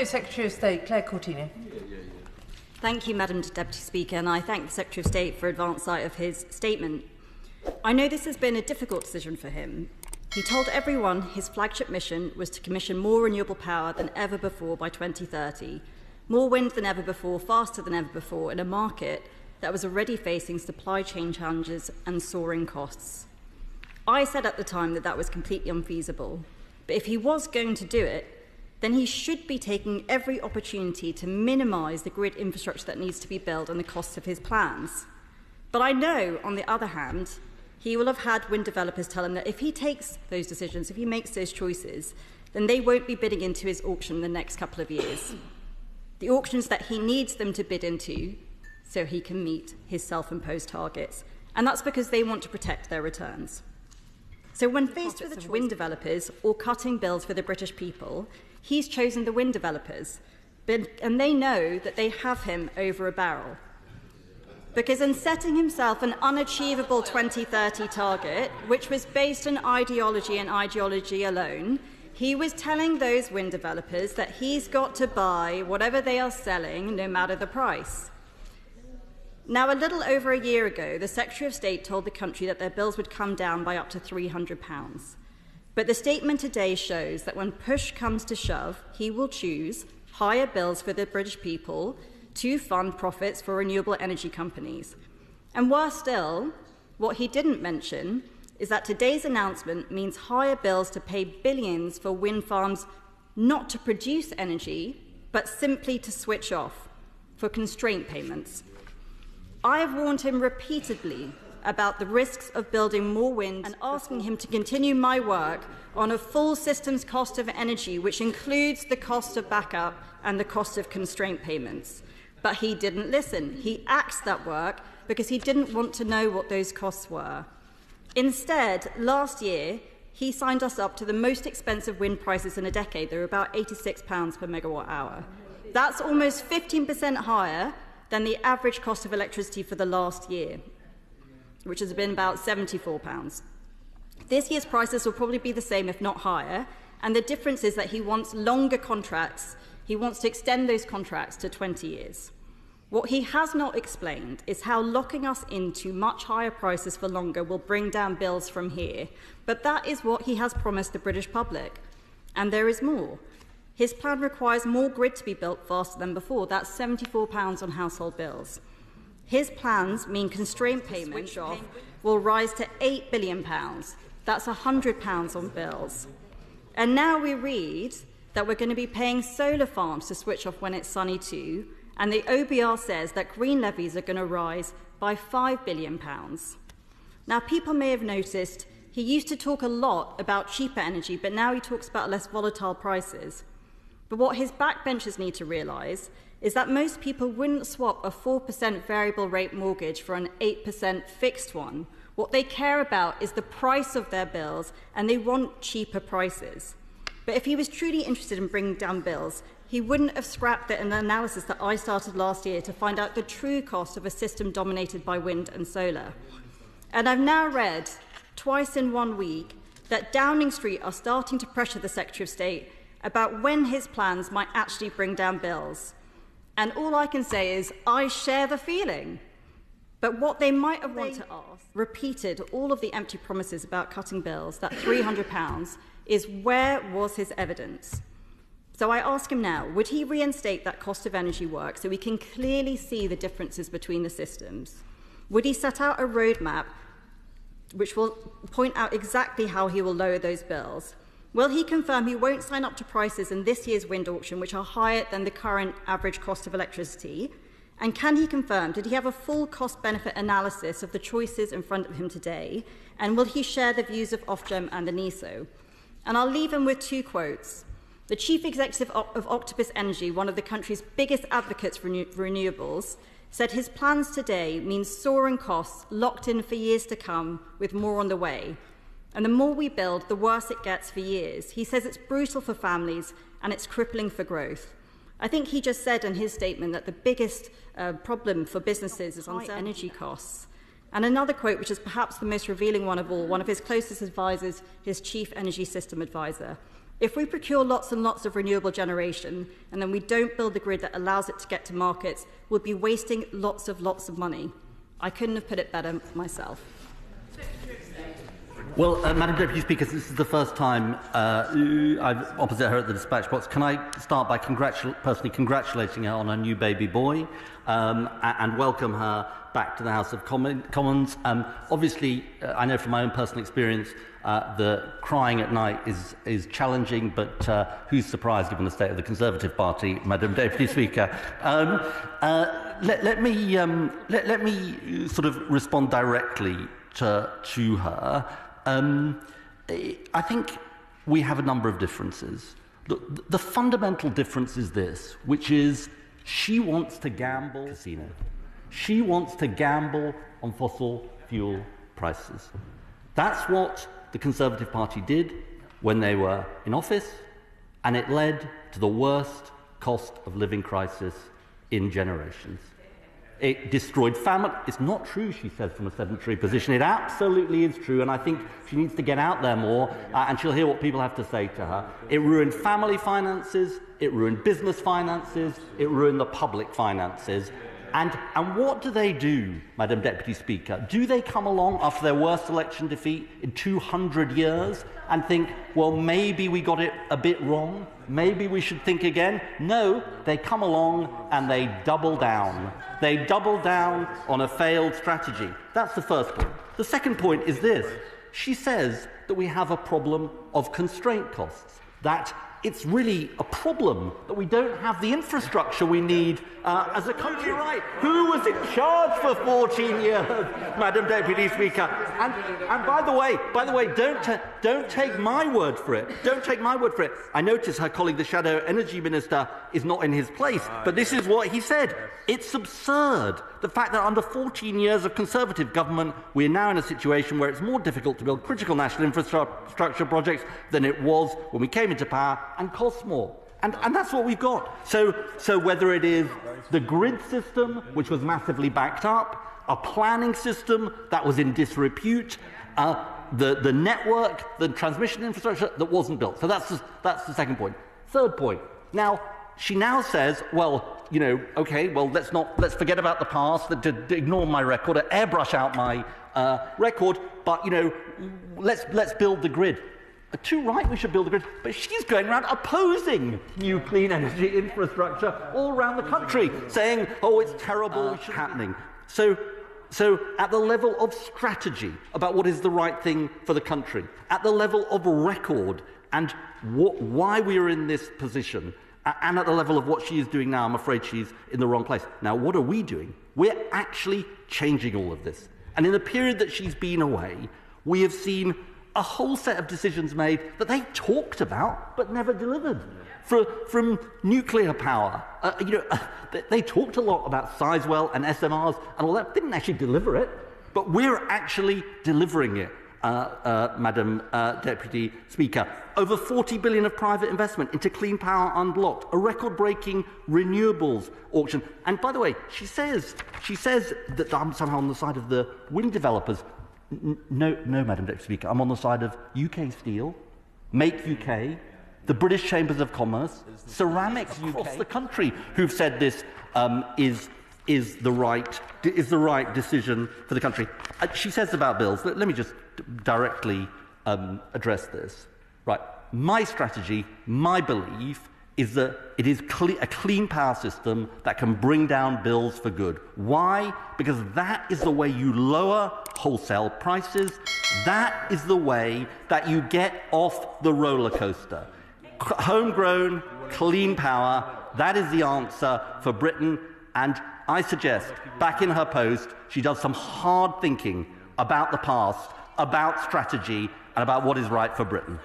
Secretary of State Claire Cortina. Thank you, Madam Deputy Speaker, and I thank the Secretary of State for advance sight of his statement. I know this has been a difficult decision for him. He told everyone his flagship mission was to commission more renewable power than ever before by 2030, more wind than ever before, faster than ever before, in a market that was already facing supply chain challenges and soaring costs. I said at the time that that was completely unfeasible, but if he was going to do it, then he should be taking every opportunity to minimise the grid infrastructure that needs to be built and the costs of his plans. But I know, on the other hand, he will have had wind developers tell him that if he takes those decisions, if he makes those choices, then they won't be bidding into his auction in the next couple of years. The auctions that he needs them to bid into so he can meet his self-imposed targets. And that's because they want to protect their returns. So when faced with the choice of wind developers or cutting bills for the British people, he's chosen the wind developers, and they know that they have him over a barrel. Because in setting himself an unachievable 2030 target, which was based on ideology and ideology alone, he was telling those wind developers that he's got to buy whatever they are selling, no matter the price. Now, a little over a year ago, the Secretary of State told the country that their bills would come down by up to £300. But the statement today shows that when push comes to shove, he will choose higher bills for the British people to fund profits for renewable energy companies. And worse still, what he didn't mention is that today's announcement means higher bills to pay billions for wind farms not to produce energy, but simply to switch off, for constraint payments. I have warned him repeatedly about the risks of building more wind and asking him to continue my work on a full systems cost of energy, which includes the cost of backup and the cost of constraint payments. But he didn't listen. He axed that work because he didn't want to know what those costs were. Instead, last year, he signed us up to the most expensive wind prices in a decade. They were about £86 per megawatt hour. That's almost 15% higher than the average cost of electricity for the last year, which has been about £74. This year's prices will probably be the same, if not higher, and the difference is that he wants longer contracts. He wants to extend those contracts to 20 years. What he has not explained is how locking us into much higher prices for longer will bring down bills from here, but that is what he has promised the British public. And there is more. His plan requires more grid to be built faster than before. That's £74 on household bills. His plans mean constraint payments will rise to £8 billion. That's £100 on bills. And now we read that we're going to be paying solar farms to switch off when it's sunny too, and the OBR says that green levies are going to rise by £5 billion. Now, people may have noticed he used to talk a lot about cheaper energy, but now he talks about less volatile prices. But what his backbenchers need to realise is that most people wouldn't swap a 4% variable rate mortgage for an 8% fixed one. What they care about is the price of their bills, and they want cheaper prices. But if he was truly interested in bringing down bills, he wouldn't have scrapped an analysis that I started last year to find out the true cost of a system dominated by wind and solar. And I've now read, twice in 1 week, that Downing Street are starting to pressure the Secretary of State about when his plans might actually bring down bills. And all I can say is, I share the feeling. But what they might have wanted to ask, repeated all of the empty promises about cutting bills, that £300, is where was his evidence? So I ask him now, would he reinstate that cost of energy work so we can clearly see the differences between the systems? Would he set out a roadmap which will point out exactly how he will lower those bills? Will he confirm he won't sign up to prices in this year's wind auction which are higher than the current average cost of electricity? And can he confirm, did he have a full cost-benefit analysis of the choices in front of him today? And will he share the views of Ofgem and the NESO? And I'll leave him with 2 quotes. The chief executive of Octopus Energy, one of the country's biggest advocates for renewables, said his plans today mean soaring costs locked in for years to come, with more on the way. And the more we build, the worse it gets for years. He says it's brutal for families and it's crippling for growth. I think he just said in his statement that the biggest problem for businesses is high energy costs. And another quote, which is perhaps the most revealing one of all, one of his closest advisors, his chief energy system advisor. If we procure lots and lots of renewable generation and then we don't build the grid that allows it to get to markets, we'll be wasting lots of money. I couldn't have put it better myself. Well, Madam Deputy Speaker, this is the first time I'm opposite her at the dispatch box. Can I start by personally congratulating her on her new baby boy and welcome her back to the House of Commons. Obviously, I know from my own personal experience the crying at night is challenging, but who's surprised given the state of the Conservative Party, Madam Deputy Speaker? Let me sort of respond directly to her. I think we have a number of differences. The fundamental difference is this, which is she wants to gamble casino. She wants to gamble on fossil fuel prices. That's what the Conservative Party did when they were in office, and it led to the worst cost of living crisis in generations. It destroyed family. It's not true, she says, from a sedentary position. It absolutely is true, and I think she needs to get out there more, and she'll hear what people have to say to her. It ruined family finances, it ruined business finances, it ruined the public finances. And what do, Madam Deputy Speaker? Do they come along after their worst election defeat in 200 years and think, well, maybe we got it a bit wrong? Maybe we should think again? No, they come along and they double down. They double down on a failed strategy. That's the first point. The second point is this. She says that we have a problem of constraint costs, that it's really a problem that we don't have the infrastructure we need as a country. Right? Who was in charge for 14 years, Madam Deputy Speaker? And by the way, don't take my word for it. Don't take my word for it. I notice her colleague, the Shadow Energy Minister, is not in his place, but this is what he said. It's absurd, the fact that under 14 years of Conservative government, we are now in a situation where it's more difficult to build critical national infrastructure projects than it was when we came into power, and costs more. And that's what we've got. So whether it is the grid system, which was massively backed up, a planning system that was in disrepute, the network, the transmission infrastructure that wasn't built. So that's the second point. Third point. Now, she now says, well, you know, okay, well, let's forget about the past, to ignore my record, to airbrush out my record, but, you know, let's build the grid. Too right, we should build a grid, but she's going around opposing new clean energy infrastructure all around the country, saying, oh, it's terrible, it's happening. So at the level of strategy about what is the right thing for the country, at the level of record and why we are in this position, and at the level of what she is doing now, I'm afraid she's in the wrong place. Now, what are we doing? We're actually changing all of this. And in the period that she's been away, we have seen a whole set of decisions made that they talked about but never delivered. From nuclear power, they talked a lot about Sizewell and SMRs and all that, didn't actually deliver it, but we're actually delivering it, Madam Deputy Speaker. Over 40 billion of private investment into clean power unblocked, a record-breaking renewables auction. And by the way, she says that I'm somehow on the side of the wind developers. No, Madam Deputy Speaker, I'm on the side of UK Steel, Make UK, the British Chambers of Commerce, ceramics across the country who've said this is the right decision for the country. She says about bills. Let me just directly address this. Right, my strategy, my belief, is that it is a clean power system that can bring down bills for good. Why? Because that is the way you lower wholesale prices. That is the way that you get off the roller coaster. Homegrown, clean power, that is the answer for Britain. And I suggest, back in her post, she does some hard thinking about the past, about strategy, and about what is right for Britain.